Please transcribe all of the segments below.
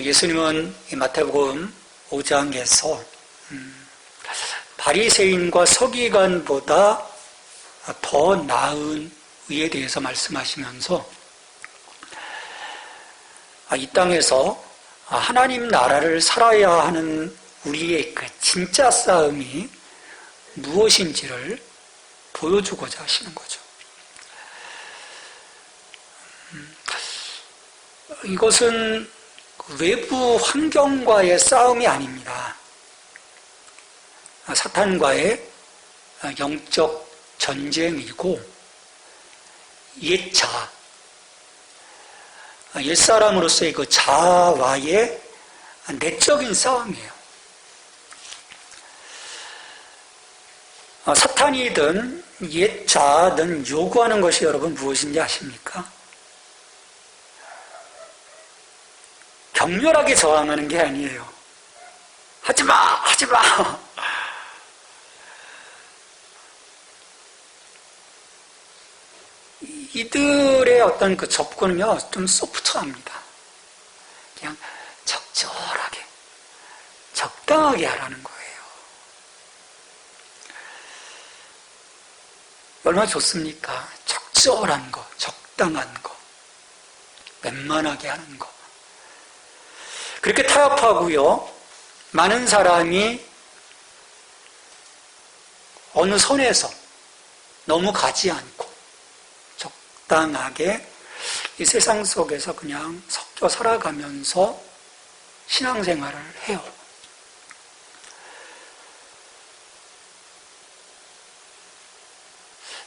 예수님은 이 마태복음 5장에서 바리새인과 서기관보다 더 나은 의에 대해서 말씀하시면서 이 땅에서 하나님 나라를 살아야 하는 우리의 그 진짜 싸움이 무엇인지를 보여주고자 하시는 거죠. 이것은 외부 환경과의 싸움이 아닙니다. 사탄과의 영적 전쟁이고 옛자, 옛사람으로서의 그 자아와의 내적인 싸움이에요. 사탄이든 옛자든 요구하는 것이 여러분 무엇인지 아십니까? 격렬하게 저항하는 게 아니에요. 하지마! 하지마! 이들의 어떤 그 접근은요, 좀 소프트합니다. 그냥 적절하게, 적당하게 하라는 거예요. 얼마나 좋습니까? 적절한 거, 적당한 거, 웬만하게 하는 거. 그렇게 타협하고요, 많은 사람이 어느 선에서 너무 가지 않고 적당하게 이 세상 속에서 그냥 섞여 살아가면서 신앙생활을 해요.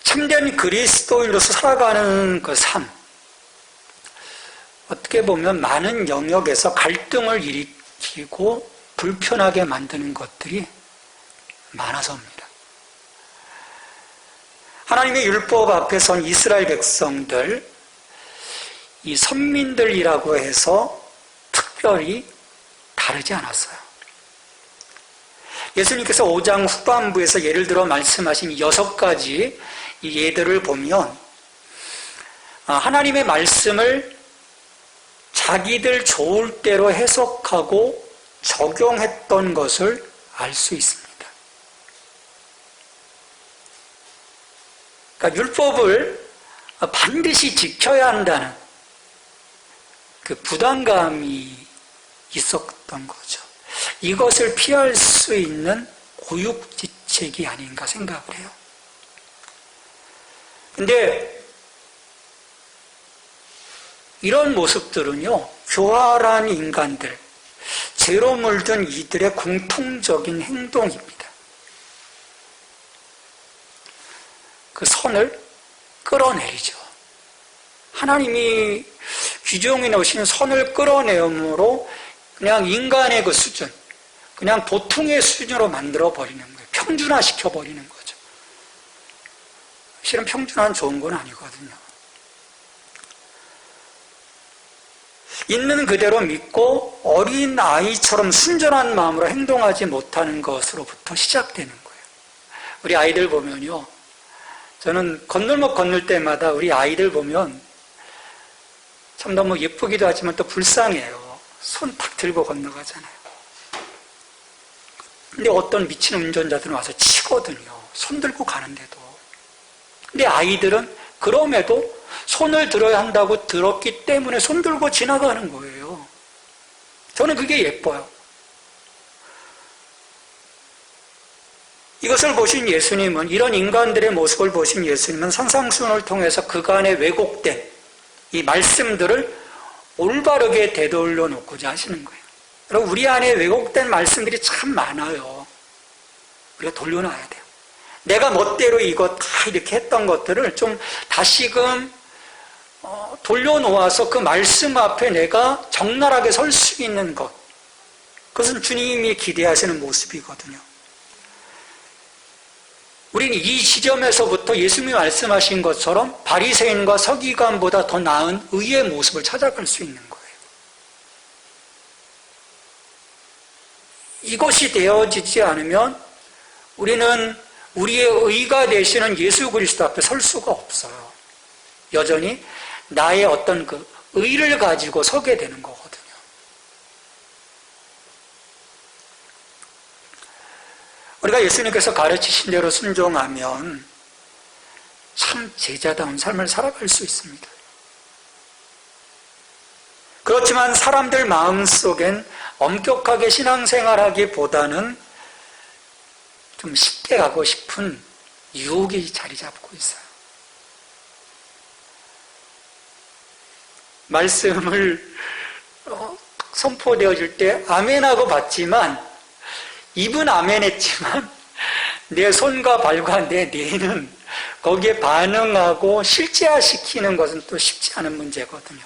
참된 그리스도인으로서 살아가는 그 삶, 어떻게 보면 많은 영역에서 갈등을 일으키고 불편하게 만드는 것들이 많아서입니다. 하나님의 율법 앞에 선 이스라엘 백성들, 이 선민들이라고 해서 특별히 다르지 않았어요. 예수님께서 5장 후반부에서 예를 들어 말씀하신 6가지 이 예들을 보면 하나님의 말씀을 자기들 좋을 대로 해석하고 적용했던 것을 알 수 있습니다. 그러니까 율법을 반드시 지켜야 한다는 그 부담감이 있었던 거죠. 이것을 피할 수 있는 고육지책이 아닌가 생각을 해요. 근데 이런 모습들은요, 교활한 인간들, 죄로 물든 이들의 공통적인 행동입니다. 그 선을 끌어내리죠. 하나님이 규정해 놓으신 선을 끌어내므로 그냥 인간의 그 수준, 그냥 보통의 수준으로 만들어 버리는 거예요. 평준화시켜 버리는 거죠. 실은 평준화는 좋은 건 아니거든요. 있는 그대로 믿고 어린 아이처럼 순전한 마음으로 행동하지 못하는 것으로부터 시작되는 거예요. 우리 아이들 보면요, 저는 건널목 건널 때마다 우리 아이들 보면 참 너무 예쁘기도 하지만 또 불쌍해요. 손 탁 들고 건너가잖아요. 근데 어떤 미친 운전자들은 와서 치거든요. 손 들고 가는데도. 근데 아이들은 그럼에도 손을 들어야 한다고 들었기 때문에 손 들고 지나가는 거예요. 저는 그게 예뻐요. 이것을 보신 예수님은, 이런 인간들의 모습을 보신 예수님은 산상수훈을 통해서 그간에 왜곡된 이 말씀들을 올바르게 되돌려 놓고자 하시는 거예요. 여러분, 우리 안에 왜곡된 말씀들이 참 많아요. 우리가 돌려놔야 돼요. 내가 멋대로 이것 다 이렇게 했던 것들을 좀 다시금 돌려놓아서 그 말씀 앞에 내가 적나라하게 설 수 있는 것, 그것은 주님이 기대하시는 모습이거든요. 우리는 이 지점에서부터 예수님이 말씀하신 것처럼 바리새인과 서기관보다 더 나은 의의 모습을 찾아갈 수 있는 거예요. 이것이 되어지지 않으면 우리는 우리의 의가 되시는 예수 그리스도 앞에 설 수가 없어요. 여전히 나의 어떤 그 의를 가지고 서게 되는 거거든요. 우리가 예수님께서 가르치신 대로 순종하면 참 제자다운 삶을 살아갈 수 있습니다. 그렇지만 사람들 마음속엔 엄격하게 신앙생활하기보다는 좀 쉽게 가고 싶은 유혹이 자리 잡고 있어요. 말씀을 선포되어질 때 아멘하고 받지만 입은 아멘했지만 내 손과 발과 내 뇌는 거기에 반응하고 실제화시키는 것은 또 쉽지 않은 문제거든요.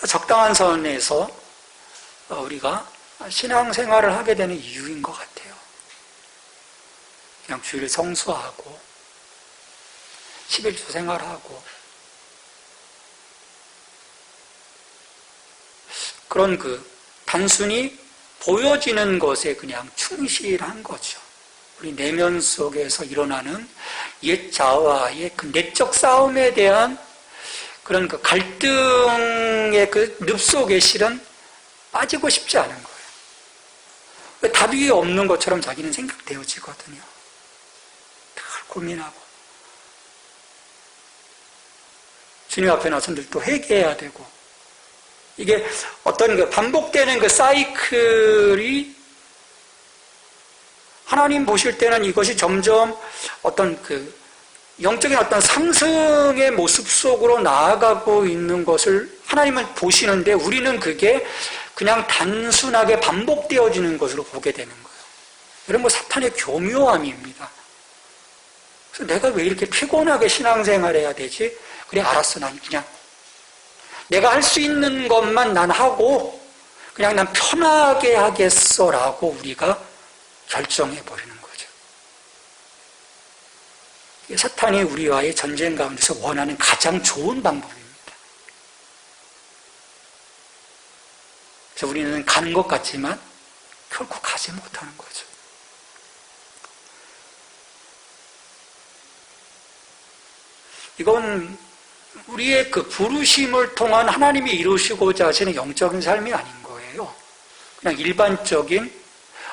적당한 선에서 우리가 신앙생활을 하게 되는 이유인 것 같아요. 그냥 주일 성수하고 11조 생활하고 그런 단순히 보여지는 것에 그냥 충실한 거죠. 우리 내면 속에서 일어나는 옛 자아와의 그 내적 싸움에 대한 그런 갈등의 늪 속에 실은 빠지고 싶지 않은 거예요. 답이 없는 것처럼 자기는 생각되어지거든요. 늘 고민하고. 주님 앞에 나서 늘 또 회개해야 되고. 이게 어떤 반복되는 사이클이 하나님 보실 때는 이것이 점점 어떤 영적인 어떤 상승의 모습 속으로 나아가고 있는 것을 하나님은 보시는데 우리는 그게 그냥 단순하게 반복되어지는 것으로 보게 되는 거예요. 이런 사탄의 교묘함입니다. 그래서 내가 왜 이렇게 피곤하게 신앙생활해야 되지? 그래, 알았어. 난 그냥 내가 할 수 있는 것만 난 하고 그냥 난 편하게 하겠어라고 우리가 결정해버리는 거죠. 사탄이 우리와의 전쟁 가운데서 원하는 가장 좋은 방법입니다. 그래서 우리는 가는 것 같지만 결코 가지 못하는 거죠. 이건 우리의 부르심을 통한 하나님이 이루시고자 하시는 영적인 삶이 아닌 거예요. 그냥 일반적인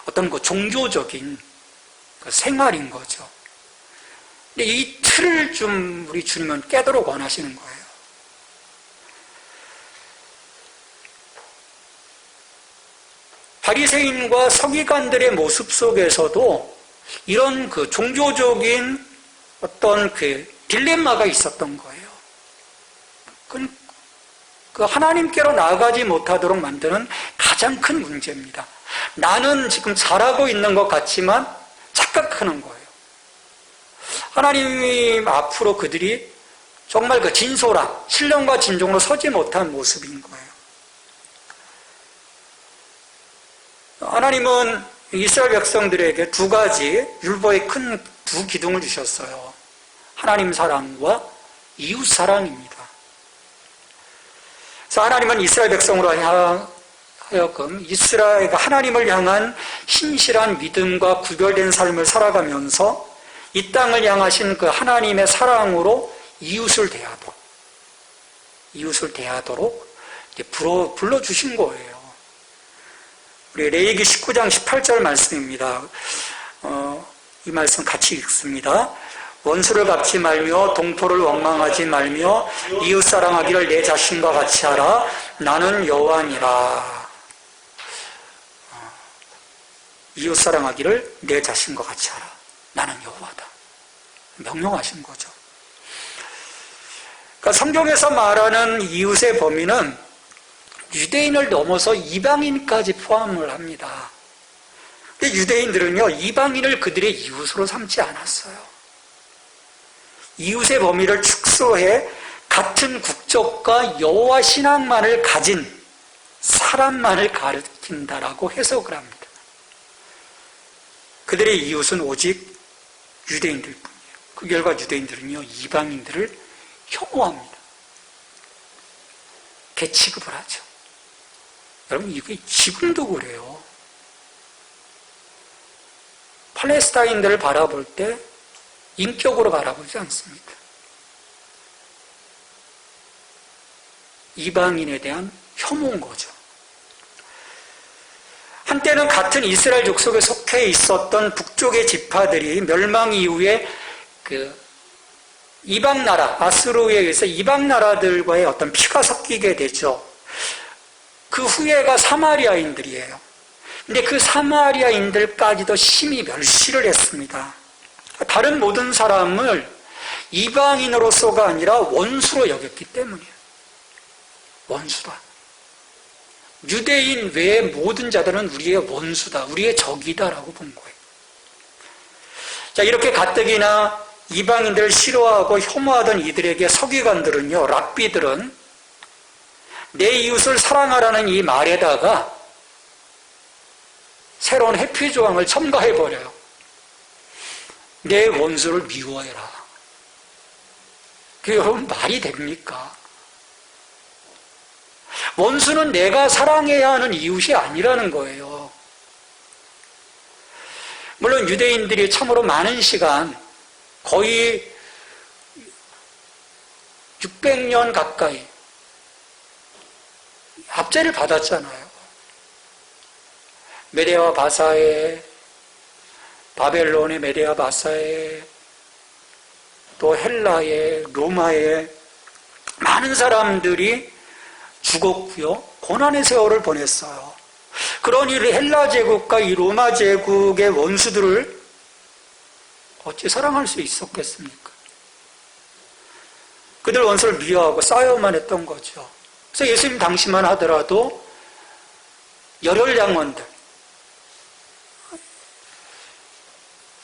어떤 종교적인 생활인 거죠. 근데 이 틀을 좀 우리 주님은 깨도록 원하시는 거예요. 바리새인과 서기관들의 모습 속에서도 이런 종교적인 어떤 딜레마가 있었던 거예요. 하나님께로 나아가지 못하도록 만드는 가장 큰 문제입니다. 나는 지금 잘하고 있는 것 같지만 착각하는 거예요. 하나님 앞으로 그들이 정말 진솔한 신령과 진정으로 서지 못한 모습인 거예요. 하나님은 이스라엘 백성들에게 두 가지 율법의 큰 두 기둥을 주셨어요. 하나님 사랑과 이웃 사랑입니다. 그래서 하나님은 이스라엘 백성으로 하여금 이스라엘과 하나님을 향한 신실한 믿음과 구별된 삶을 살아가면서 이 땅을 향하신 하나님의 사랑으로 이웃을 대하도록 불러주신 거예요. 우리 레위기 19장 18절 말씀입니다. 이 말씀 같이 읽습니다. 원수를 갚지 말며 동포를 원망하지 말며 이웃 사랑하기를 내 자신과 같이 하라. 나는 여호와니라. 이웃 사랑하기를 내 자신과 같이 하라. 나는 여호와다. 명령하신 거죠. 그러니까 성경에서 말하는 이웃의 범위는 유대인을 넘어서 이방인까지 포함을 합니다. 근데 유대인들은요, 이방인을 그들의 이웃으로 삼지 않았어요. 이웃의 범위를 축소해 같은 국적과 여호와 신앙만을 가진 사람만을 가리킨다라고 해석을 합니다. 그들의 이웃은 오직 유대인들 뿐이에요. 그 결과 유대인들은요, 이방인들을 혐오합니다. 개취급을 하죠. 여러분, 이게 지금도 그래요. 팔레스타인들을 바라볼 때 인격으로 바라보지 않습니다. 이방인에 대한 혐오인 거죠. 한때는 같은 이스라엘 족속에 속해 있었던 북쪽의 지파들이 멸망 이후에 이방 나라, 아수르에 의해서 이방 나라들과의 어떤 피가 섞이게 되죠. 그 후예가 사마리아인들이에요. 근데 그 사마리아인들까지도 심히 멸시를 했습니다. 다른 모든 사람을 이방인으로서가 아니라 원수로 여겼기 때문이에요. 원수다. 유대인 외의 모든 자들은 우리의 원수다, 우리의 적이다라고 본 거예요. 자, 이렇게 가뜩이나 이방인들을 싫어하고 혐오하던 이들에게 서기관들은요, 랍비들은 내 이웃을 사랑하라는 이 말에다가 새로운 해피 조항을 첨가해버려요. 내 원수를 미워해라. 그게 여러분 말이 됩니까? 원수는 내가 사랑해야 하는 이웃이 아니라는 거예요. 물론 유대인들이 참으로 많은 시간, 거의 600년 가까이 압제를 받았잖아요. 메데와 바사에, 바벨론의 메데와 바사에, 또 헬라에, 로마에 많은 사람들이 죽었고요. 고난의 세월을 보냈어요. 그러니 헬라 제국과 이 로마 제국의 원수들을 어찌 사랑할 수 있었겠습니까? 그들 원수를 미워하고 싸워야만 했던 거죠. 그래서 예수님 당시만 하더라도 열혈양원들,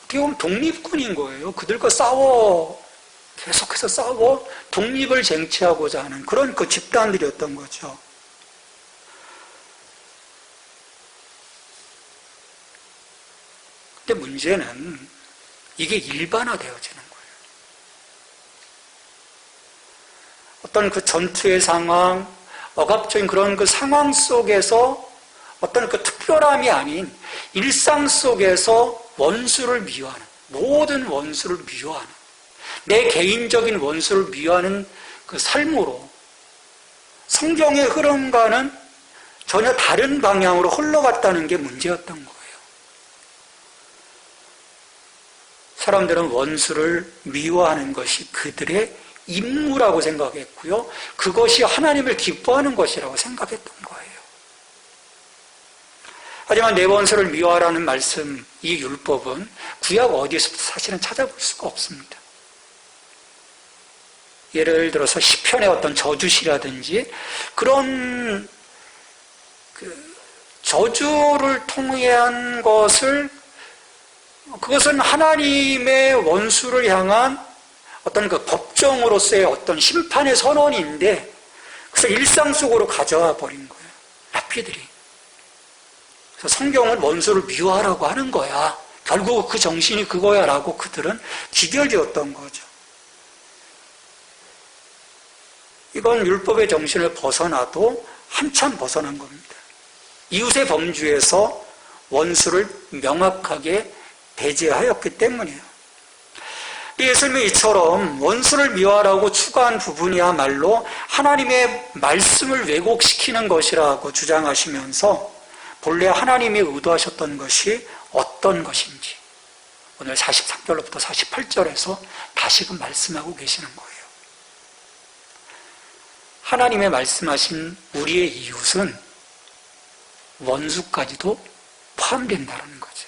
어떻게 보면 독립군인 거예요. 그들과 계속해서 싸워 독립을 쟁취하고자 하는 그런 그 집단들이었던 거죠. 근데 문제는 이게 일반화되어지는 거예요. 어떤 그 전투의 상황, 억압적인 그런 그 상황 속에서 어떤 그 특별함이 아닌 일상 속에서 원수를 미워하는, 모든 원수를 미워하는, 내 개인적인 원수를 미워하는 그 삶으로 성경의 흐름과는 전혀 다른 방향으로 흘러갔다는 게 문제였던 거예요. 사람들은 원수를 미워하는 것이 그들의 임무라고 생각했고요. 그것이 하나님을 기뻐하는 것이라고 생각했던 거예요. 하지만 내 원수를 미워하라는 말씀, 이 율법은 구약 어디서부터 사실은 찾아볼 수가 없습니다. 예를 들어서 시편의 어떤 저주시라든지 그런 저주를 통한 그것은 하나님의 원수를 향한 어떤 그 법정으로서의 어떤 심판의 선언인데 그래서 일상 속으로 가져와 버린 거예요. 랍비들이. 그래서 성경은 원수를 미워하라고 하는 거야. 결국 그 정신이 그거야 라고 그들은 기결되었던 거죠. 이건 율법의 정신을 벗어나도 한참 벗어난 겁니다. 이웃의 범주에서 원수를 명확하게 배제하였기 때문이에요. 예수님이 이처럼 원수를 미워하라고 추가한 부분이야말로 하나님의 말씀을 왜곡시키는 것이라고 주장하시면서 본래 하나님이 의도하셨던 것이 어떤 것인지 오늘 43절로부터 48절에서 다시금 말씀하고 계시는 거예요. 하나님의 말씀하신 우리의 이웃은 원수까지도 포함된다는 거죠.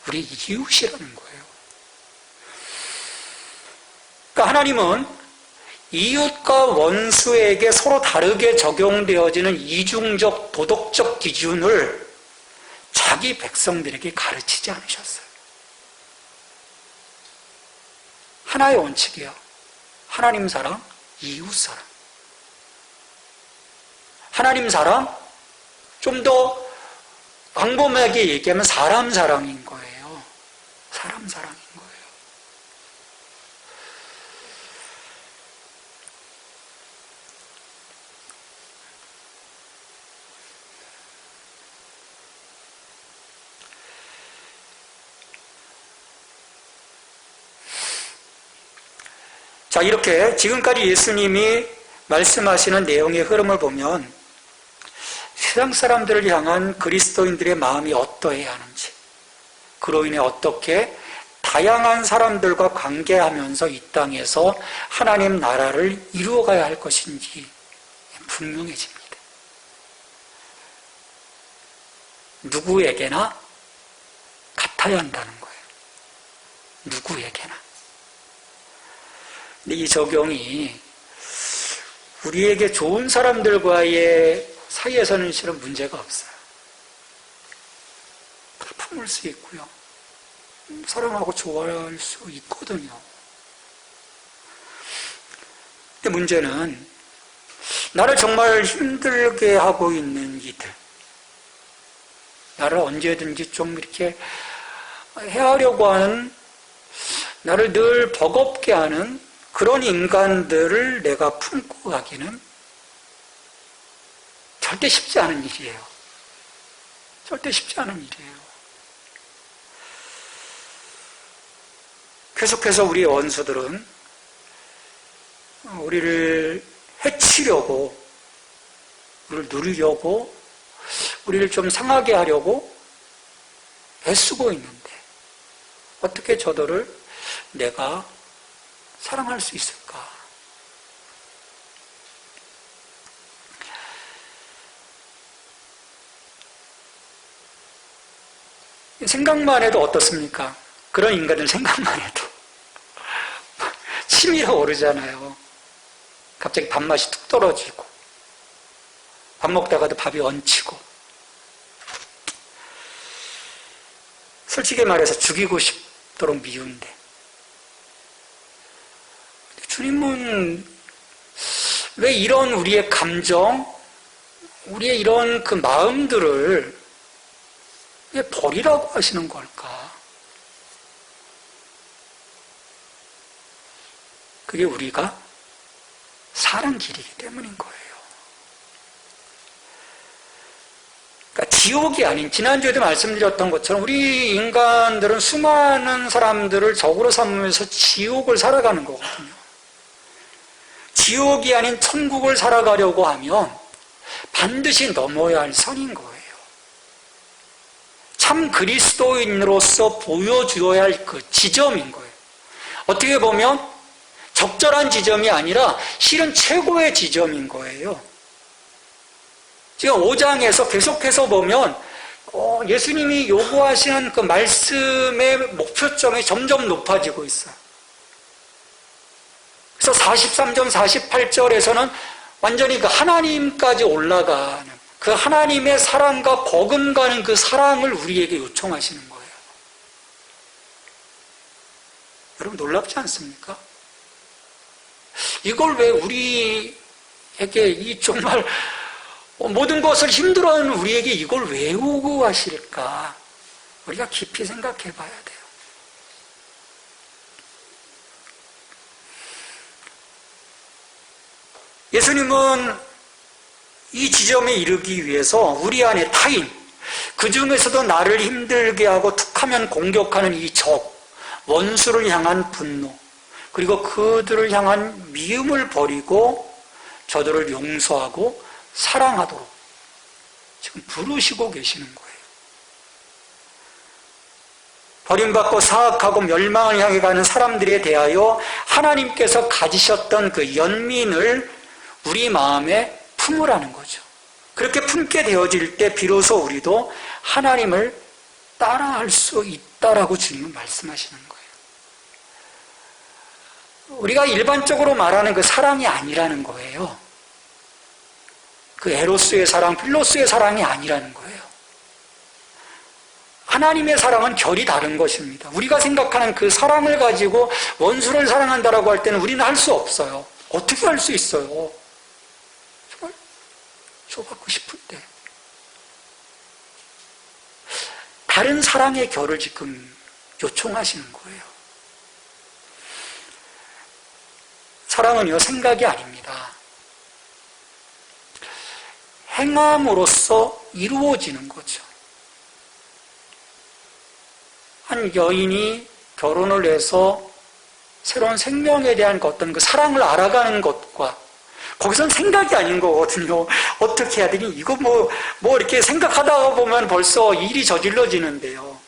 우리 이웃이라는 거예요. 그러니까 하나님은 이웃과 원수에게 서로 다르게 적용되어지는 이중적 도덕적 기준을 자기 백성들에게 가르치지 않으셨어요. 하나의 원칙이에요. 하나님 사랑, 이웃 사랑. 하나님 사랑, 좀 더 광범하게 얘기하면 사람 사랑인 거예요. 사람 사랑인 거예요. 자, 이렇게 지금까지 예수님이 말씀하시는 내용의 흐름을 보면 세상 사람들을 향한 그리스도인들의 마음이 어떠해야 하는지, 그로 인해 어떻게 다양한 사람들과 관계하면서 이 땅에서 하나님 나라를 이루어가야 할 것인지 분명해집니다. 누구에게나 같아야 한다는 거예요. 누구에게나. 근데 이 적용이 우리에게 좋은 사람들과의 사이에서는 실은 문제가 없어요. 다 품을 수 있고요. 사랑하고 좋아할 수 있거든요. 근데 문제는 나를 정말 힘들게 하고 있는 이들, 나를 언제든지 좀 이렇게 해하려고 하는, 나를 늘 버겁게 하는 그런 인간들을 내가 품고 가기는 절대 쉽지 않은 일이에요. 절대 쉽지 않은 일이에요. 계속해서 우리의 원수들은 우리를 해치려고, 우리를 누리려고, 우리를 좀 상하게 하려고 애쓰고 있는데 어떻게 저들을 내가 사랑할 수 있을까? 생각만 해도 어떻습니까? 그런 인간들 생각만 해도 치밀어 오르잖아요. 갑자기 밥맛이 툭 떨어지고, 밥 먹다가도 밥이 얹히고, 솔직히 말해서 죽이고 싶도록 미운데, 주님은 왜 이런 우리의 감정, 우리의 이런 그 마음들을 왜 버리라고 하시는 걸까? 그게 우리가 사는 길이기 때문인 거예요. 그러니까 지옥이 아닌, 지난주에도 말씀드렸던 것처럼 우리 인간들은 수많은 사람들을 적으로 삼으면서 지옥을 살아가는 거거든요. 지옥이 아닌 천국을 살아가려고 하면 반드시 넘어야 할 선인 거예요. 참 그리스도인으로서 보여주어야 할 그 지점인 거예요. 어떻게 보면 적절한 지점이 아니라 실은 최고의 지점인 거예요. 지금 5장에서 계속해서 보면 예수님이 요구하시는 그 말씀의 목표점이 점점 높아지고 있어요. 그래서 43절, 48절에서는 완전히 그 하나님까지 올라가는, 그 하나님의 사랑과 버금가는 그 사랑을 우리에게 요청하시는 거예요. 여러분 놀랍지 않습니까? 이걸 왜 우리에게 이 정말 모든 것을 힘들어하는 우리에게 이걸 왜 요구하실까? 우리가 깊이 생각해 봐야 돼요. 예수님은 이 지점에 이르기 위해서 우리 안에 타인, 그 중에서도 나를 힘들게 하고 툭하면 공격하는 이 적, 원수를 향한 분노, 그리고 그들을 향한 미움을 버리고 저들을 용서하고 사랑하도록 지금 부르시고 계시는 거예요. 버림받고 사악하고 멸망을 향해 가는 사람들에 대하여 하나님께서 가지셨던 그 연민을 우리 마음에 품으라는 거죠. 그렇게 품게 되어질 때 비로소 우리도 하나님을 따라할 수 있다라고 주님은 말씀하시는 거예요. 우리가 일반적으로 말하는 그 사랑이 아니라는 거예요. 그 에로스의 사랑, 필로스의 사랑이 아니라는 거예요. 하나님의 사랑은 결이 다른 것입니다. 우리가 생각하는 그 사랑을 가지고 원수를 사랑한다라고 할 때는 우리는 할 수 없어요. 어떻게 할 수 있어요? 정말 줘받고 싶을 때. 다른 사랑의 결을 지금 요청하시는 거예요. 사랑은요, 생각이 아닙니다. 행함으로써 이루어지는 거죠. 한 여인이 결혼을 해서 새로운 생명에 대한 어떤 그 사랑을 알아가는 것과 거기선 생각이 아닌 거거든요. 어떻게 해야 되니? 이거 뭐 이렇게 생각하다가 보면 벌써 일이 저질러지는데요.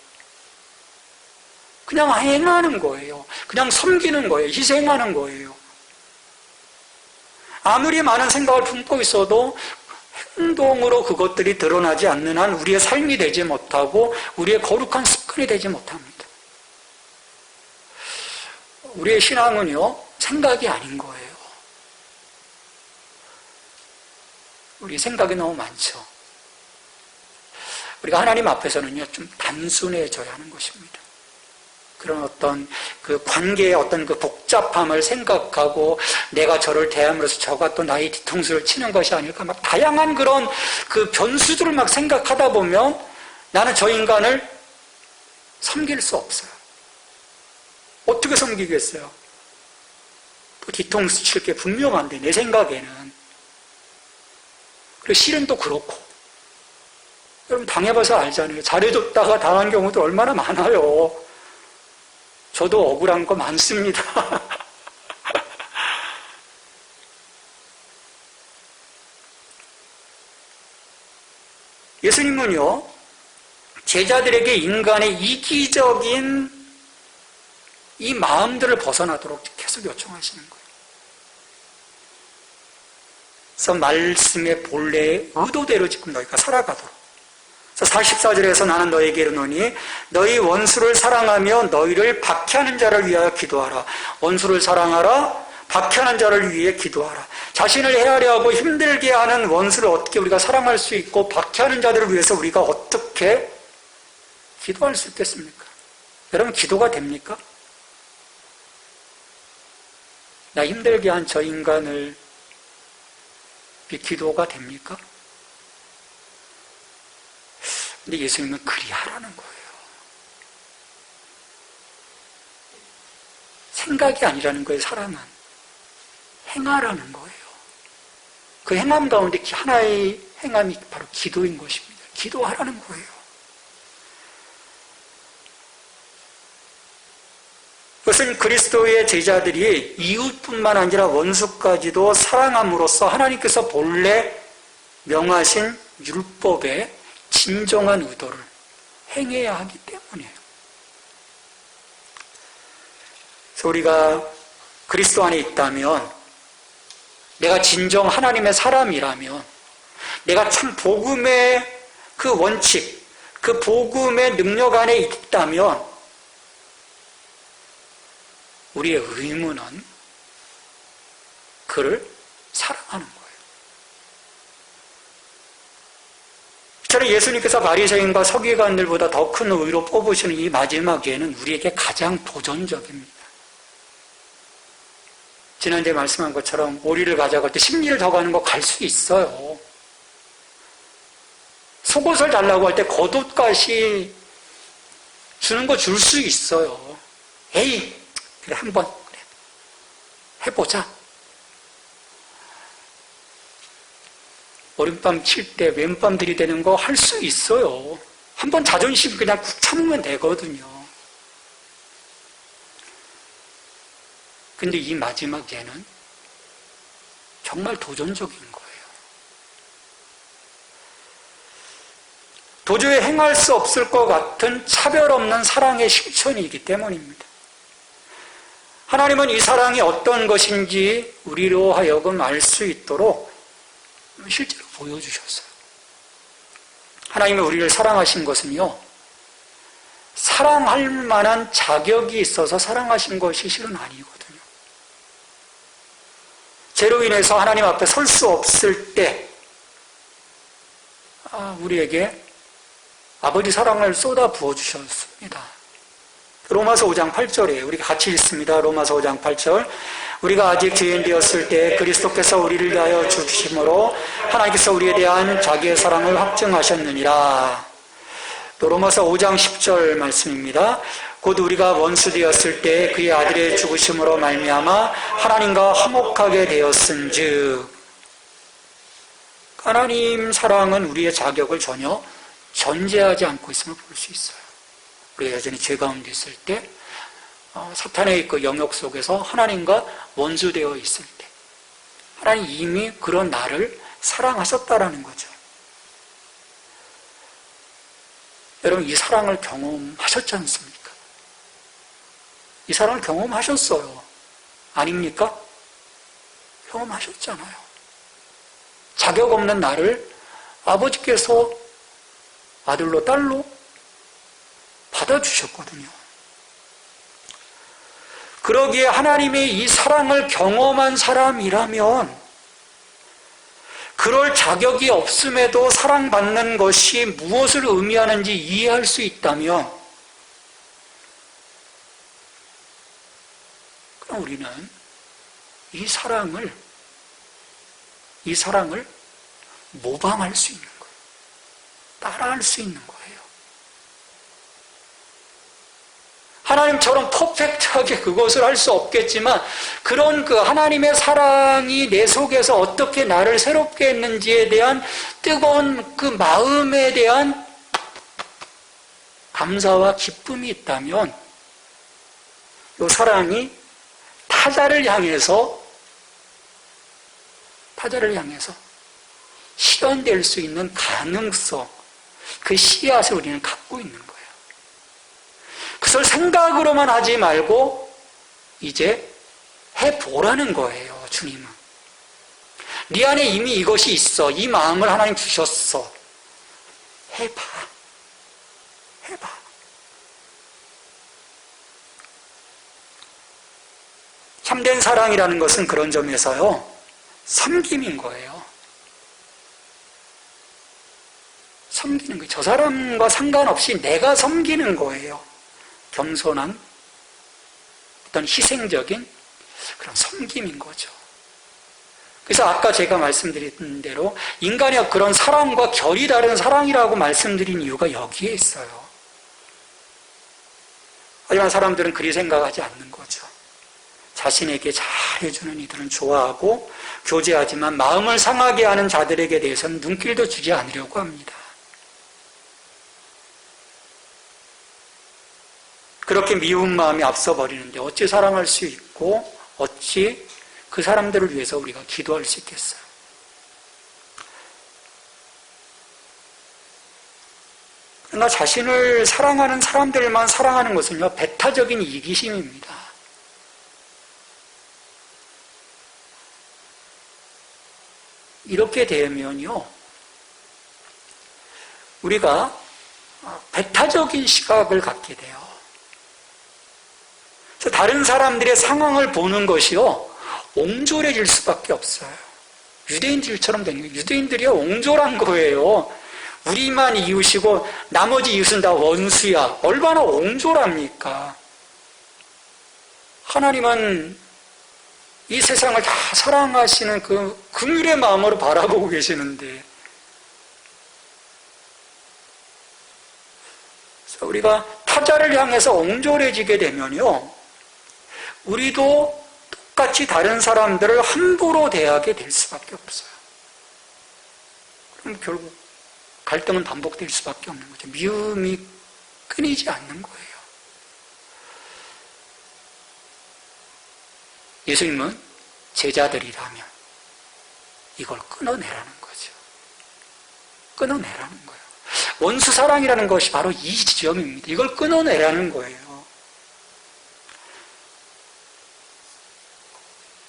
그냥 행하는 거예요. 그냥 섬기는 거예요. 희생하는 거예요. 아무리 많은 생각을 품고 있어도 행동으로 그것들이 드러나지 않는 한 우리의 삶이 되지 못하고 우리의 거룩한 습관이 되지 못합니다. 우리의 신앙은요, 생각이 아닌 거예요. 우리 생각이 너무 많죠. 우리가 하나님 앞에서는요, 좀 단순해져야 하는 것입니다. 그런 어떤 그 관계의 어떤 그 복잡함을 생각하고 내가 저를 대함으로써 저가 또 나의 뒤통수를 치는 것이 아닐까 막 다양한 그런 그 변수들을 막 생각하다 보면 나는 저 인간을 섬길 수 없어요. 어떻게 섬기겠어요? 또 뒤통수 칠 게 분명한데 내 생각에는. 그리고 실은 또 그렇고. 여러분 당해봐서 알잖아요. 잘해줬다가 당한 경우도 얼마나 많아요. 저도 억울한 거 많습니다. 예수님은요, 제자들에게 인간의 이기적인 이 마음들을 벗어나도록 계속 요청하시는 거예요. 그래서 말씀의 본래의 의도대로 지금 너희가 살아가도록. 44절에서 나는 너희에게 이르노니 너희 원수를 사랑하며 너희를 박해하는 자를 위하여 기도하라. 원수를 사랑하라. 박해하는 자를 위해 기도하라. 자신을 헤아려 하고 힘들게 하는 원수를 어떻게 우리가 사랑할 수 있고 박해하는 자들을 위해서 우리가 어떻게 기도할 수 있겠습니까? 여러분 기도가 됩니까? 나 힘들게 한 저 인간을 기도가 됩니까? 근데 예수님은 그리 하라는 거예요. 생각이 아니라는 거예요, 사람은. 행하라는 거예요. 그 행함 가운데 하나의 행함이 바로 기도인 것입니다. 기도하라는 거예요. 그것은 그리스도의 제자들이 이웃뿐만 아니라 원수까지도 사랑함으로써 하나님께서 본래 명하신 율법의 진정한 의도를 행해야 하기 때문이에요. 그래서 우리가 그리스도 안에 있다면, 내가 진정 하나님의 사람이라면, 내가 참 복음의 그 원칙, 그 복음의 능력 안에 있다면, 우리의 의무는 그를 사랑하는 거예요. 저는 예수님께서 바리새인과 서기관들보다 더 큰 의로 뽑으시는 이 마지막 예는 우리에게 가장 도전적입니다. 지난주에 말씀한 것처럼 오리를 가져갈 때 10리를 더 가는 거 갈 수 있어요. 속옷을 달라고 할 때 겉옷가시 주는 거 줄 수 있어요. 에이, 그래 한번 그래. 해보자. 오른밤 칠 때 왼밤 들이대는 거 할 수 있어요. 한번 자존심 그냥 쿡 참으면 되거든요. 근데 이 마지막 예는 정말 도전적인 거예요. 도저히 행할 수 없을 것 같은 차별 없는 사랑의 실천이기 때문입니다. 하나님은 이 사랑이 어떤 것인지 우리로 하여금 알 수 있도록 실제로 보여주셨어요. 하나님이 우리를 사랑하신 것은요, 사랑할 만한 자격이 있어서 사랑하신 것이 실은 아니거든요. 죄로 인해서 하나님 앞에 설 수 없을 때 우리에게 아버지 사랑을 쏟아 부어주셨습니다. 로마서 5장 8절이에요. 우리가 같이 읽습니다. 로마서 5장 8절. 우리가 아직 죄인 되었을 때 그리스도께서 우리를 위하여 죽으심으로 하나님께서 우리에 대한 자기의 사랑을 확증하셨느니라. 또 로마서 5장 10절 말씀입니다. 곧 우리가 원수 되었을 때 그의 아들의 죽으심으로 말미암아 하나님과 화목하게 되었은즉. 하나님 사랑은 우리의 자격을 전혀 전제하지 않고 있음을 볼 수 있어요. 우리가 여전히 죄 가운데 있을 때, 사탄의 그 영역 속에서 하나님과 원수되어 있을 때, 하나님 이미 그런 나를 사랑하셨다라는 거죠. 여러분, 이 사랑을 경험하셨지 않습니까? 이 사랑을 경험하셨어요. 아닙니까? 경험하셨잖아요. 자격 없는 나를 아버지께서 아들로 딸로 받아주셨거든요. 그러기에 하나님의 이 사랑을 경험한 사람이라면 그럴 자격이 없음에도 사랑받는 것이 무엇을 의미하는지 이해할 수 있다면 그럼 우리는 이 사랑을 모방할 수 있는 거예요. 따라할 수 있는 거예요. 하나님처럼 퍼펙트하게 그것을 할 수 없겠지만 그런 그 하나님의 사랑이 내 속에서 어떻게 나를 새롭게 했는지에 대한 뜨거운 그 마음에 대한 감사와 기쁨이 있다면 이 사랑이 타자를 향해서 실현될 수 있는 가능성, 그 씨앗을 우리는 갖고 있는 거예요. 그것을 생각으로만 하지 말고 이제 해보라는 거예요. 주님은 네 안에 이미 이것이 있어. 이 마음을 하나님 주셨어. 해봐. 참된 사랑이라는 것은 그런 점에서요, 섬김인 거예요. 섬기는 거예요. 저 사람과 상관없이 내가 섬기는 거예요. 겸손한 어떤 희생적인 그런 섬김인 거죠. 그래서 아까 제가 말씀드린 대로 인간의 그런 사랑과 결이 다른 사랑이라고 말씀드린 이유가 여기에 있어요. 하지만 사람들은 그리 생각하지 않는 거죠. 자신에게 잘해주는 이들은 좋아하고 교제하지만 마음을 상하게 하는 자들에게 대해서는 눈길도 주지 않으려고 합니다. 그렇게 미운 마음이 앞서 버리는데 어찌 사랑할 수 있고 어찌 그 사람들을 위해서 우리가 기도할 수 있겠어요? 그러나 자신을 사랑하는 사람들만 사랑하는 것은요, 배타적인 이기심입니다. 이렇게 되면요, 우리가 배타적인 시각을 갖게 돼요. 그래서 다른 사람들의 상황을 보는 것이요, 옹졸해질 수밖에 없어요. 유대인들처럼 된 거예요. 유대인들이 옹졸한 거예요. 우리만 이웃이고 나머지 이웃은 다 원수야. 얼마나 옹졸합니까? 하나님은 이 세상을 다 사랑하시는 그 긍휼의 마음으로 바라보고 계시는데, 그래서 우리가 타자를 향해서 옹졸해지게 되면요, 우리도 똑같이 다른 사람들을 함부로 대하게 될 수밖에 없어요. 그럼 결국 갈등은 반복될 수밖에 없는 거죠. 미움이 끊이지 않는 거예요. 예수님은 제자들이라면 이걸 끊어내라는 거죠. 끊어내라는 거예요. 원수 사랑이라는 것이 바로 이 지점입니다. 이걸 끊어내라는 거예요.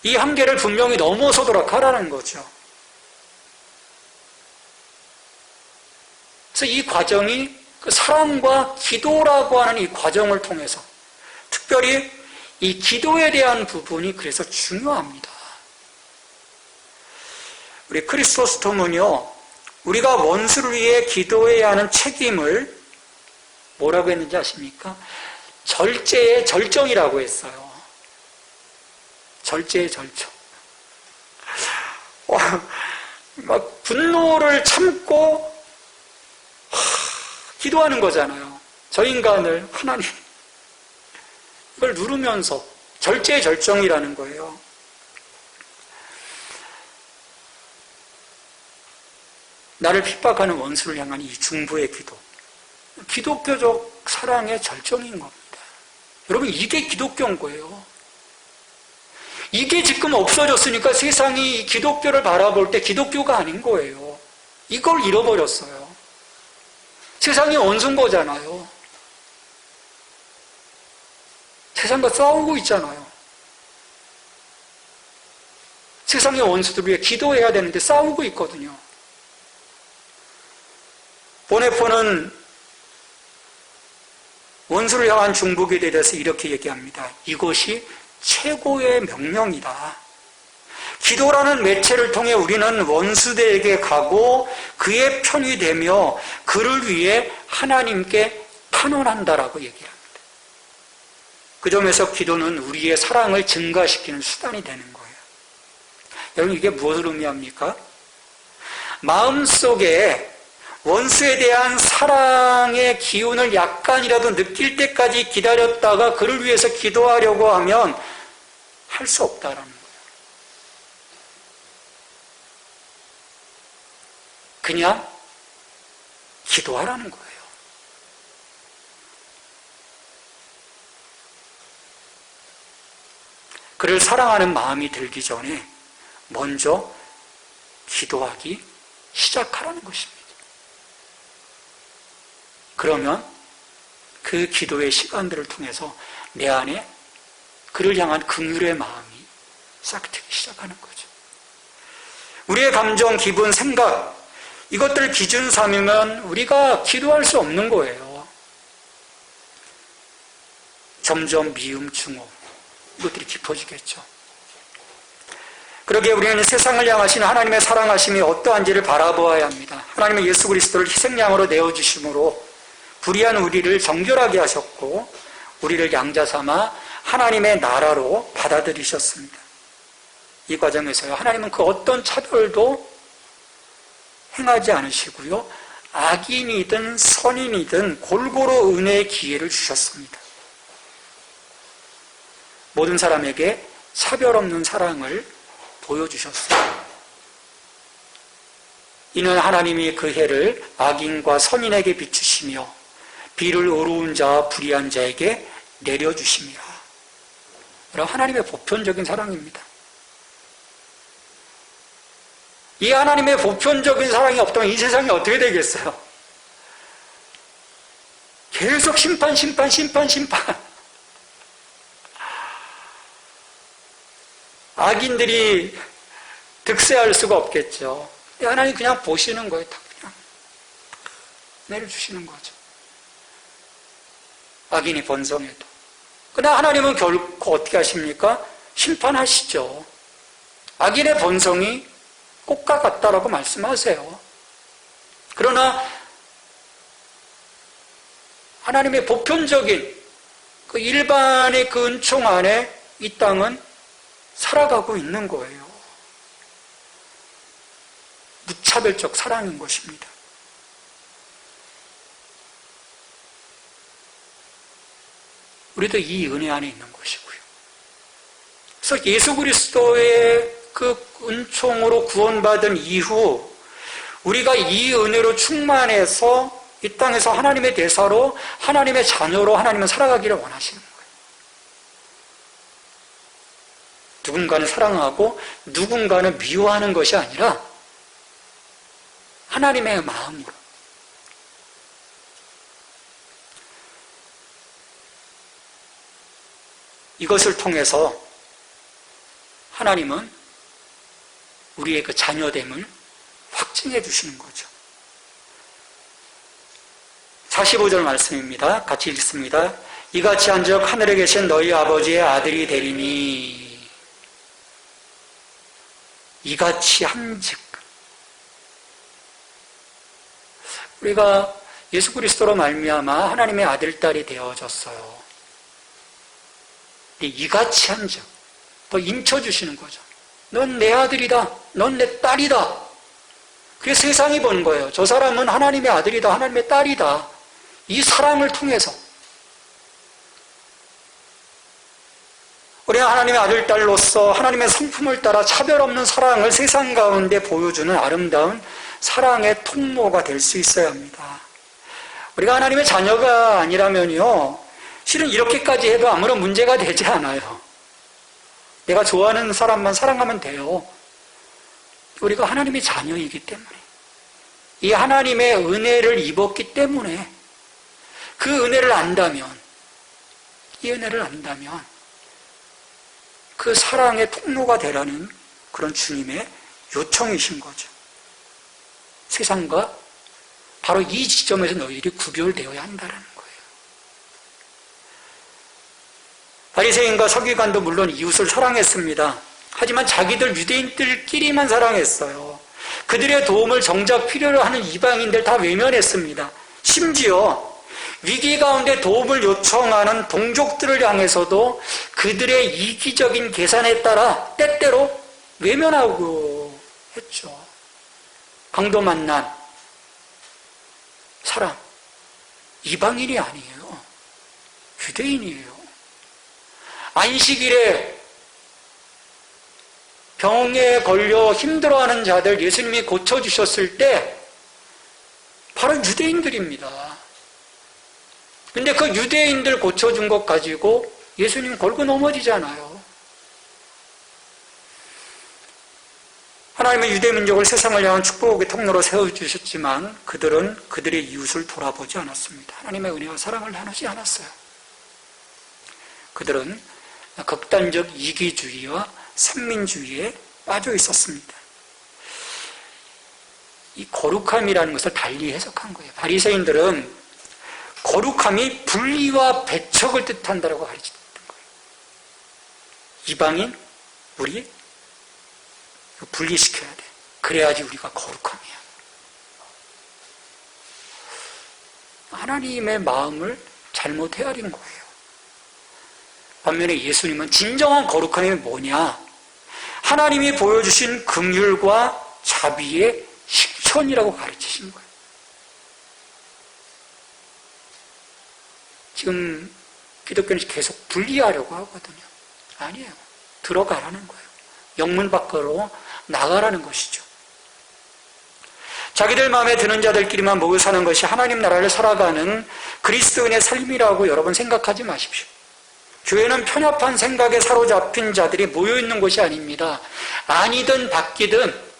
이 한계를 분명히 넘어서도록 하라는 거죠. 그래서 이 과정이 그 사랑과 기도라고 하는 이 과정을 통해서, 특별히 이 기도에 대한 부분이 그래서 중요합니다. 우리 크리스토스톰은요, 우리가 원수를 위해 기도해야 하는 책임을 뭐라고 했는지 아십니까? 절제의 절정이라고 했어요. 절제의 절정. 막 분노를 참고 기도하는 거잖아요. 저 인간을 하나님, 이걸 누르면서 절제의 절정이라는 거예요. 나를 핍박하는 원수를 향한 이 중보의 기도, 기독교적 사랑의 절정인 겁니다. 여러분, 이게 기독교인 거예요. 이게 지금 없어졌으니까 세상이 기독교를 바라볼 때 기독교가 아닌 거예요. 이걸 잃어버렸어요. 세상이 원수인 거잖아요. 세상과 싸우고 있잖아요. 세상의 원수들 위해 기도해야 되는데 싸우고 있거든요. 보네포는 원수를 향한 중보기에 대해서 이렇게 얘기합니다. 이것이 최고의 명령이다. 기도라는 매체를 통해 우리는 원수들에게 가고 그의 편이 되며 그를 위해 하나님께 탄원한다라고 얘기합니다. 그 점에서 기도는 우리의 사랑을 증가시키는 수단이 되는 거예요. 여러분, 이게 무엇을 의미합니까? 마음속에 원수에 대한 사랑의 기운을 약간이라도 느낄 때까지 기다렸다가 그를 위해서 기도하려고 하면 할 수 없다라는 거예요. 그냥 기도하라는 거예요. 그를 사랑하는 마음이 들기 전에 먼저 기도하기 시작하라는 것입니다. 그러면 그 기도의 시간들을 통해서 내 안에 그를 향한 긍휼의 마음이 싹트기 시작하는 거죠. 우리의 감정, 기분, 생각 이것들을 기준 삼으면 우리가 기도할 수 없는 거예요. 점점 미움, 증오 이것들이 깊어지겠죠. 그러기에 우리는 세상을 향하신 하나님의 사랑하심이 어떠한지를 바라보아야 합니다. 하나님은 예수 그리스도를 희생양으로 내어주심으로 불의한 우리를 정결하게 하셨고 우리를 양자 삼아 하나님의 나라로 받아들이셨습니다. 이 과정에서요, 하나님은 그 어떤 차별도 행하지 않으시고요, 악인이든 선인이든 골고루 은혜의 기회를 주셨습니다. 모든 사람에게 차별 없는 사랑을 보여주셨어요. 이는 하나님이 그 해를 악인과 선인에게 비추시며 비를 의로운 자와 불의한 자에게 내려주심이라. 여러분, 하나님의 보편적인 사랑입니다. 이 하나님의 보편적인 사랑이 없다면 이 세상이 어떻게 되겠어요? 계속 심판. 악인들이 득세할 수가 없겠죠. 하나님 그냥 보시는 거예요. 다 그냥 내려주시는 거죠. 악인이 번성해도. 그러나 하나님은 결코 어떻게 하십니까? 심판하시죠. 악인의 번성이 꽃과 같다라고 말씀하세요. 그러나 하나님의 보편적인 그 일반의 그 은총 안에 이 땅은 살아가고 있는 거예요. 무차별적 사랑인 것입니다. 우리도 이 은혜 안에 있는 것이고요. 그래서 예수 그리스도의 그 은총으로 구원받은 이후 우리가 이 은혜로 충만해서 이 땅에서 하나님의 대사로 하나님의 자녀로 하나님은 살아가기를 원하시는 거예요. 누군가는 사랑하고 누군가는 미워하는 것이 아니라 하나님의 마음으로. 이것을 통해서 하나님은 우리의 그 자녀됨을 확증해 주시는 거죠. 45절 말씀입니다. 같이 읽습니다. 이같이 한즉 하늘에 계신 너희 아버지의 아들이 되리니. 이같이 한즉. 우리가 예수 그리스도로 말미암아 하나님의 아들, 딸이 되어졌어요. 이같이 한즉 더 인쳐주시는 거죠. 넌 내 아들이다. 넌 내 딸이다. 그게 세상이 본 거예요. 저 사람은 하나님의 아들이다. 하나님의 딸이다. 이 사랑을 통해서 우리가 하나님의 아들, 딸로서 하나님의 성품을 따라 차별 없는 사랑을 세상 가운데 보여주는 아름다운 사랑의 통로가 될 수 있어야 합니다. 우리가 하나님의 자녀가 아니라면요, 실은 이렇게까지 해도 아무런 문제가 되지 않아요. 내가 좋아하는 사람만 사랑하면 돼요. 우리가 하나님의 자녀이기 때문에, 이 하나님의 은혜를 입었기 때문에, 그 은혜를 안다면, 이 은혜를 안다면 그 사랑의 통로가 되라는 그런 주님의 요청이신 거죠. 세상과 바로 이 지점에서 너희들이 구별되어야 한다는 거예요. 바리새인과 서기관도 물론 이웃을 사랑했습니다. 하지만 자기들 유대인들끼리만 사랑했어요. 그들의 도움을 정작 필요로 하는 이방인들 다 외면했습니다. 심지어 위기 가운데 도움을 요청하는 동족들을 향해서도 그들의 이기적인 계산에 따라 때때로 외면하고 했죠. 강도 만난 사람, 이방인이 아니에요. 유대인이에요. 안식일에 병에 걸려 힘들어하는 자들 예수님이 고쳐주셨을 때 바로 유대인들입니다. 근데 그 유대인들 고쳐준 것 가지고 예수님 걸고 넘어지잖아요. 하나님은 유대 민족을 세상을 향한 축복의 통로로 세워주셨지만 그들은 그들의 이웃을 돌아보지 않았습니다. 하나님의 은혜와 사랑을 나누지 않았어요. 그들은 극단적 이기주의와 산민주의에 빠져 있었습니다. 이 거룩함이라는 것을 달리 해석한 거예요. 바리새인들은 거룩함이 분리와 배척을 뜻한다고 가르쳤던 거예요. 이방인, 우리 분리시켜야 돼. 그래야지 우리가 거룩함이야. 하나님의 마음을 잘못 헤아린 거예요. 반면에 예수님은 진정한 거룩함이 뭐냐? 하나님이 보여주신 긍휼과 자비의 실천이라고 가르치신 거예요. 지금 기독교는 계속 분리하려고 하거든요. 아니에요. 들어가라는 거예요. 영문 밖으로 나가라는 것이죠. 자기들 마음에 드는 자들끼리만 모여 사는 것이 하나님 나라를 살아가는 그리스도인의 삶이라고 여러분 생각하지 마십시오. 교회는 편협한 생각에 사로잡힌 자들이 모여있는 곳이 아닙니다. 아니든 바뀌든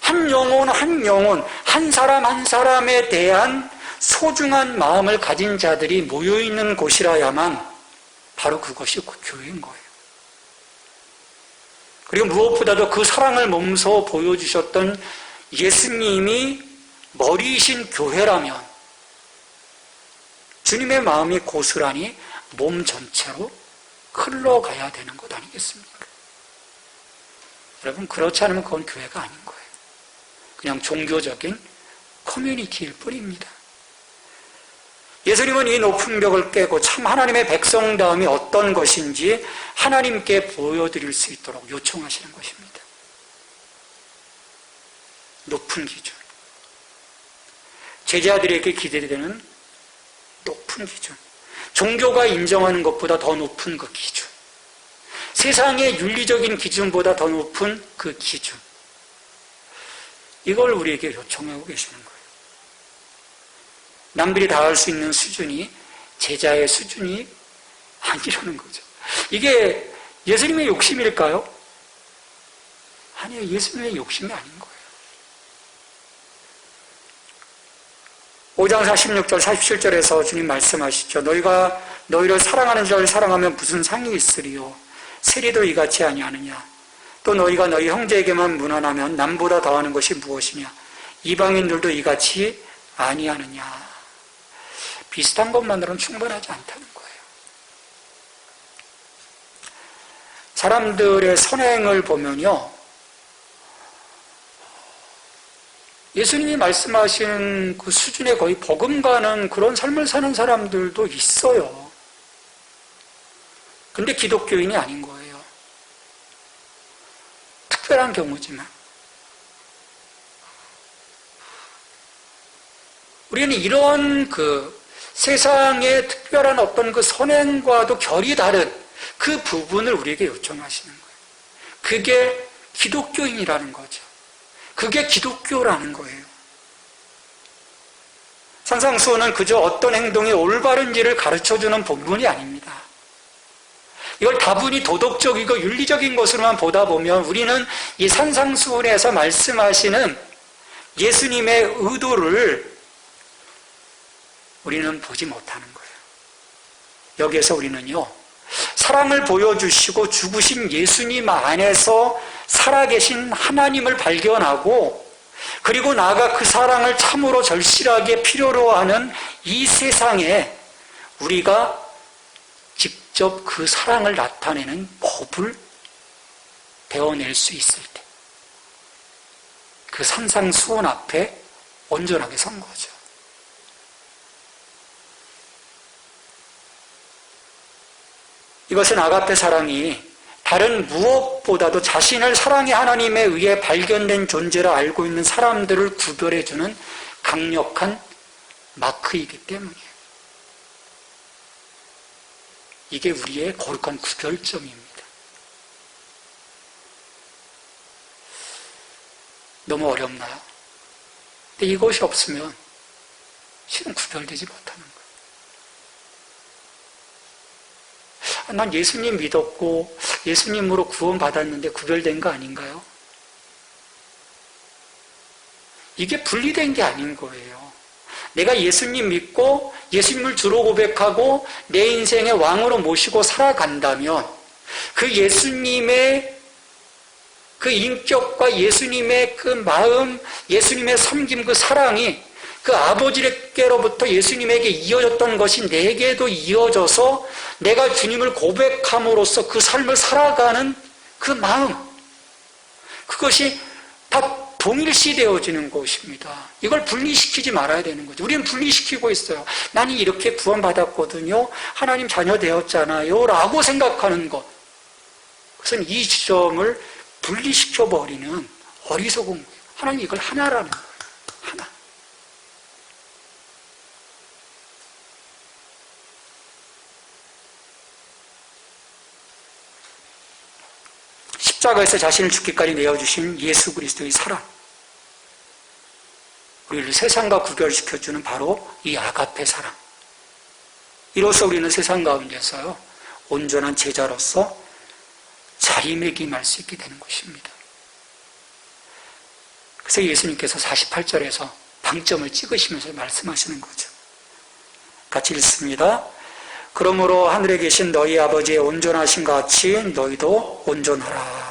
한 영혼 한 영혼, 한 사람 한 사람에 대한 소중한 마음을 가진 자들이 모여있는 곳이라야만 바로 그것이 교회인 거예요. 그리고 무엇보다도 그 사랑을 몸소 보여주셨던 예수님이 머리이신 교회라면 주님의 마음이 고스란히 몸 전체로 흘러가야 되는 것 아니겠습니까? 여러분, 그렇지 않으면 그건 교회가 아닌 거예요. 그냥 종교적인 커뮤니티일 뿐입니다. 예수님은 이 높은 벽을 깨고 참 하나님의 백성다움이 어떤 것인지 하나님께 보여드릴 수 있도록 요청하시는 것입니다. 높은 기준. 제자들에게 기대되는 높은 기준. 종교가 인정하는 것보다 더 높은 그 기준. 세상의 윤리적인 기준보다 더 높은 그 기준. 이걸 우리에게 요청하고 계시는 거예요. 남들이 다 할 수 있는 수준이 제자의 수준이 아니라는 거죠. 이게 예수님의 욕심일까요? 아니에요. 예수님의 욕심이 아닌 거예요. 5장 46절 47절에서 주님 말씀하시죠. 너희가 너희를 사랑하는 자를 사랑하면 무슨 상이 있으리요. 세리도 이같이 아니하느냐. 또 너희가 너희 형제에게만 무난하면 남보다 더하는 것이 무엇이냐. 이방인들도 이같이 아니하느냐. 비슷한 것만으로는 충분하지 않다는 거예요. 사람들의 선행을 보면요, 예수님이 말씀하시는 그 수준에 거의 버금가는 그런 삶을 사는 사람들도 있어요. 근데 기독교인이 아닌 거예요. 특별한 경우지만. 우리는 이런 세상의 특별한 어떤 그 선행과도 결이 다른 그 부분을 우리에게 요청하시는 거예요. 그게 기독교인이라는 거죠. 그게 기독교라는 거예요. 상상수호는 그저 어떤 행동이 올바른지를 가르쳐주는 본문이 아닙니다. 이걸 다분히 도덕적이고 윤리적인 것으로만 보다 보면 우리는 이 산상수훈에서 말씀하시는 예수님의 의도를 우리는 보지 못하는 거예요. 여기에서 우리는요, 사랑을 보여주시고 죽으신 예수님 안에서 살아계신 하나님을 발견하고, 그리고 나아가 그 사랑을 참으로 절실하게 필요로 하는 이 세상에 우리가 직접 그 사랑을 나타내는 법을 배워낼 수 있을 때, 그 산상수훈 앞에 온전하게 선 거죠. 이것은 아가페 사랑이 다른 무엇보다도 자신을 사랑의 하나님에 의해 발견된 존재로 알고 있는 사람들을 구별해주는 강력한 마크이기 때문이에요. 이게 우리의 거룩한 구별점입니다. 너무 어렵나요? 근데 이것이 없으면 실은 구별되지 못하는 거예요. 난 예수님 믿었고 예수님으로 구원받았는데 구별된 거 아닌가요? 이게 분리된 게 아닌 거예요. 내가 예수님 믿고 예수님을 주로 고백하고 내 인생의 왕으로 모시고 살아간다면 그 예수님의 그 인격과 예수님의 그 마음, 예수님의 섬김, 그 사랑이 그 아버지께로부터 예수님에게 이어졌던 것이 내게도 이어져서 내가 주님을 고백함으로써 그 삶을 살아가는 그 마음, 그것이 다 동일시되어지는 것입니다. 이걸 분리시키지 말아야 되는 거죠. 우리는 분리시키고 있어요. 나는 이렇게 구원받았거든요. 하나님 자녀 되었잖아요. 라고 생각하는 것. 그것은 이 지점을 분리시켜버리는 어리석은 거예요. 하나님 이걸 하나라는 거예요. 하나. 십자가에서 자신을 죽기까지 내어주신 예수 그리스도의 사랑. 우리를 세상과 구별시켜주는 바로 이 아가페 사랑. 이로써 우리는 세상 가운데서요, 온전한 제자로서 자리매김할 수 있게 되는 것입니다. 그래서 예수님께서 48절에서 방점을 찍으시면서 말씀하시는 거죠. 같이 읽습니다. 그러므로 하늘에 계신 너희 아버지의 온전하신 것 같이 너희도 온전하라.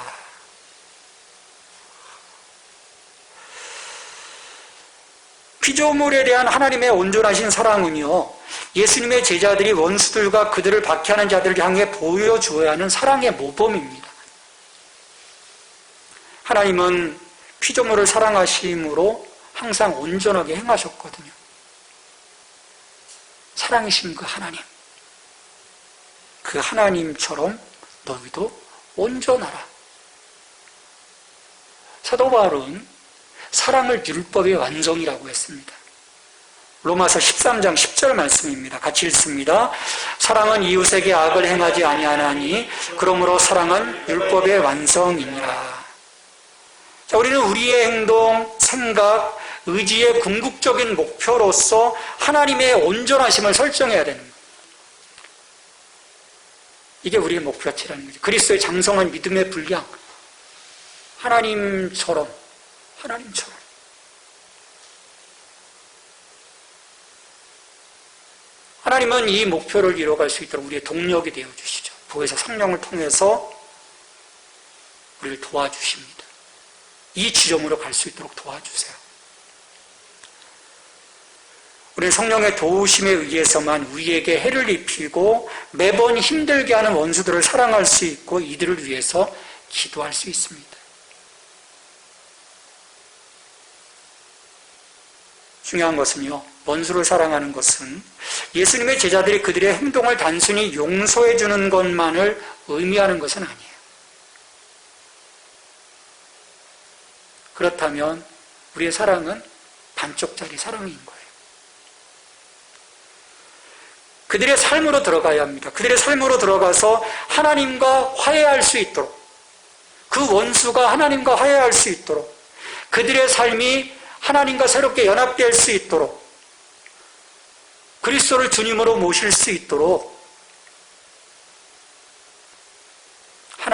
피조물에 대한 하나님의 온전하신 사랑은요, 예수님의 제자들이 원수들과 그들을 박해하는 자들을 향해 보여줘야 하는 사랑의 모범입니다. 하나님은 피조물을 사랑하심으로 항상 온전하게 행하셨거든요. 사랑이신 그 하나님. 그 하나님처럼 너희도 온전하라. 사도 바울은 사랑을 율법의 완성이라고 했습니다. 로마서 13장 10절 말씀입니다. 같이 읽습니다. 사랑은 이웃에게 악을 행하지 아니하나니 그러므로 사랑은 율법의 완성이니라. 자, 우리는 우리의 행동, 생각, 의지의 궁극적인 목표로서 하나님의 온전하심을 설정해야 되는 거예요. 이게 우리의 목표치라는 거죠. 그리스도의 장성한 믿음의 분량. 하나님처럼. 하나님은 이 목표를 이뤄갈 수 있도록 우리의 동력이 되어주시죠. 부에서 성령을 통해서 우리를 도와주십니다. 이 지점으로 갈 수 있도록 도와주세요. 우리는 성령의 도우심에 의해서만 우리에게 해를 입히고 매번 힘들게 하는 원수들을 사랑할 수 있고 이들을 위해서 기도할 수 있습니다. 중요한 것은요, 원수를 사랑하는 것은 예수님의 제자들이 그들의 행동을 단순히 용서해 주는 것만을 의미하는 것은 아니에요. 그렇다면 우리의 사랑은 반쪽짜리 사랑인 거예요. 그들의 삶으로 들어가야 합니다. 그들의 삶으로 들어가서 하나님과 화해할 수 있도록, 그 원수가 하나님과 화해할 수 있도록, 그들의 삶이 하나님과 새롭게 연합될 수 있도록, 그리스도를 주님으로 모실 수 있도록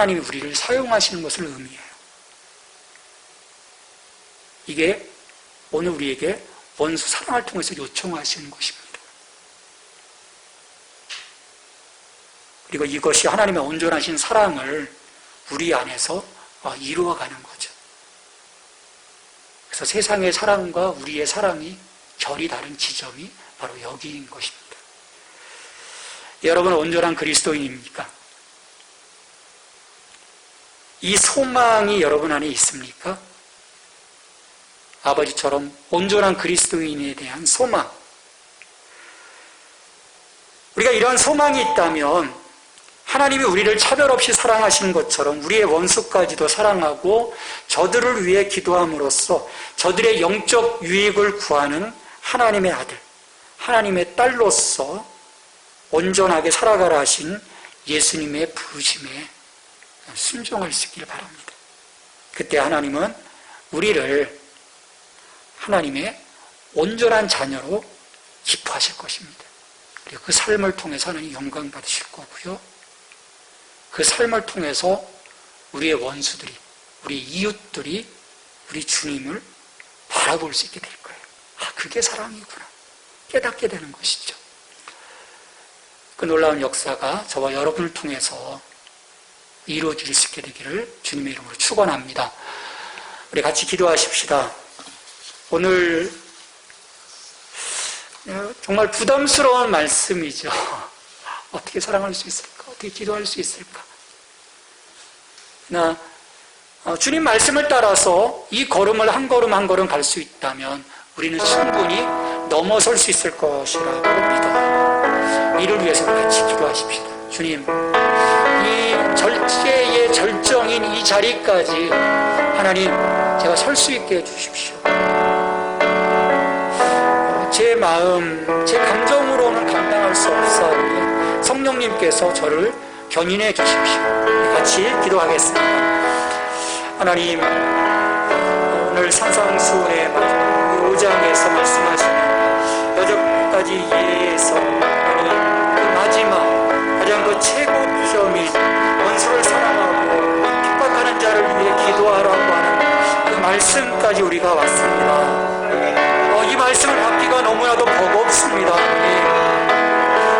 하나님이 우리를 사용하시는 것을 의미해요. 이게 오늘 우리에게 원수 사랑을 통해서 요청하시는 것입니다. 그리고 이것이 하나님의 온전하신 사랑을 우리 안에서 이루어가는 거죠. 그래서 세상의 사랑과 우리의 사랑이 결이 다른 지점이 바로 여기인 것입니다. 여러분, 온전한 그리스도인입니까? 이 소망이 여러분 안에 있습니까? 아버지처럼 온전한 그리스도인에 대한 소망. 우리가 이런 소망이 있다면 하나님이 우리를 차별 없이 사랑하시는 것처럼 우리의 원수까지도 사랑하고 저들을 위해 기도함으로써 저들의 영적 유익을 구하는 하나님의 아들, 하나님의 딸로서 온전하게 살아가라 하신 예수님의 부르심에 순종할 수 있기를 바랍니다. 그때 하나님은 우리를 하나님의 온전한 자녀로 기뻐하실 것입니다. 그리고 그 삶을 통해서 하나님 영광 받으실 거고요. 그 삶을 통해서 우리의 원수들이, 우리 이웃들이 우리 주님을 바라볼 수 있게 될 거예요. 그게 사랑이구나. 깨닫게 되는 것이죠. 그 놀라운 역사가 저와 여러분을 통해서 이루어질 수 있게 되기를 주님의 이름으로 축원합니다. 우리 같이 기도하십시다. 오늘 정말 부담스러운 말씀이죠. 어떻게 사랑할 수 있을까? 어떻게 기도할 수 있을까? 주님 말씀을 따라서 이 걸음을 한 걸음 한 걸음 갈 수 있다면 우리는 충분히 넘어설 수 있을 것이라고 믿어요. 이를 위해서 같이 기도하십시다. 주님, 이 절제의 절정인 이 자리까지 하나님, 제가 설 수 있게 해주십시오. 제 마음, 제 감정으로는 감당할 수 없사오니 성령님께서 저를 견인해 주십시오. 같이 기도하겠습니다. 하나님, 오늘 산상수훈의 5장에서 말씀하시는 여덟 가지 예에서 그 마지막 가장 그 최고점인 원수를 사랑하고 핍박하는 자를 위해 기도하라고 하는 그 말씀까지 우리가 왔습니다. 이 말씀을 받기가 너무나도 버겁습니다.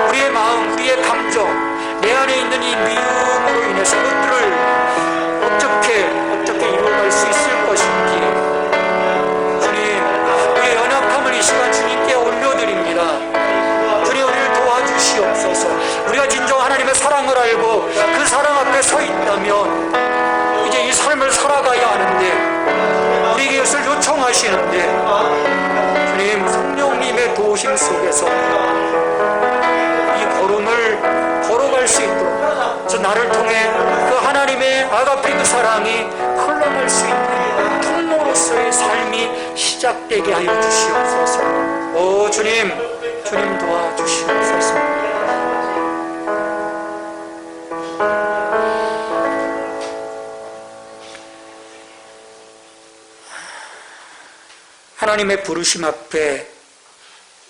우리의 마음, 우리의 감정, 내 안에 있는 이 미움으로 인해서 그것들을 어떻게 이루어갈 수 있을 것인지 주님, 우리의 연약함을 이 시간 주님께 올려드립니다. 주님, 우리를 도와주시옵소서. 우리가 진정 하나님의 사랑을 알고 그 사랑 앞에 서 있다면 이제 이 삶을 살아가야 하는데 우리에게 이것을 요청하시는데 주님, 성령님의 도우심 속에서 이 걸음을 걸어갈 수 있도록 저 나를 통해 그 하나님의 아가페 그 사랑이 흘러갈 수 있는 통로로서의 삶이 시작되게 하여 주시옵소서. 오 주님 도와주시옵소서. 하나님의 부르심 앞에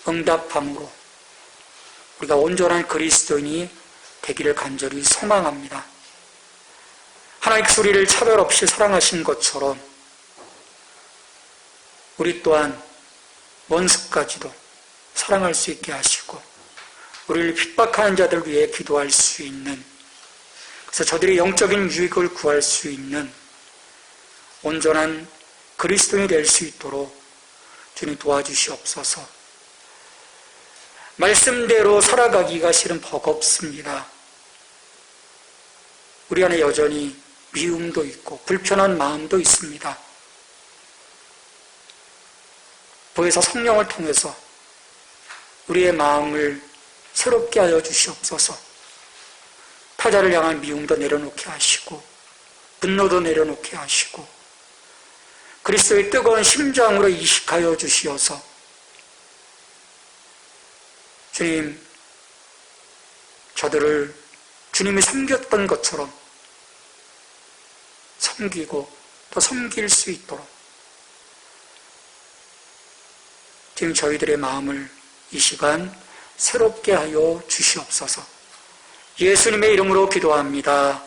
응답함으로 우리가 온전한 그리스도인이 되기를 간절히 소망합니다. 하나님께서 우리를 차별 없이 사랑하신 것처럼 우리 또한 원수까지도 사랑할 수 있게 하시고 우리를 핍박하는 자들 위해 기도할 수 있는, 그래서 저들의 영적인 유익을 구할 수 있는 온전한 그리스도인이 될 수 있도록 주님 도와주시옵소서. 말씀대로 살아가기가 실은 버겁습니다. 우리 안에 여전히 미움도 있고 불편한 마음도 있습니다. 보혜사 성령을 통해서 우리의 마음을 새롭게 하여 주시옵소서. 타자를 향한 미움도 내려놓게 하시고 분노도 내려놓게 하시고 그리스도의 뜨거운 심장으로 이식하여 주시어서 주님, 저들을 주님이 섬겼던 것처럼 섬기고 또 섬길 수 있도록 지금 저희들의 마음을 이 시간 새롭게 하여 주시옵소서. 예수님의 이름으로 기도합니다.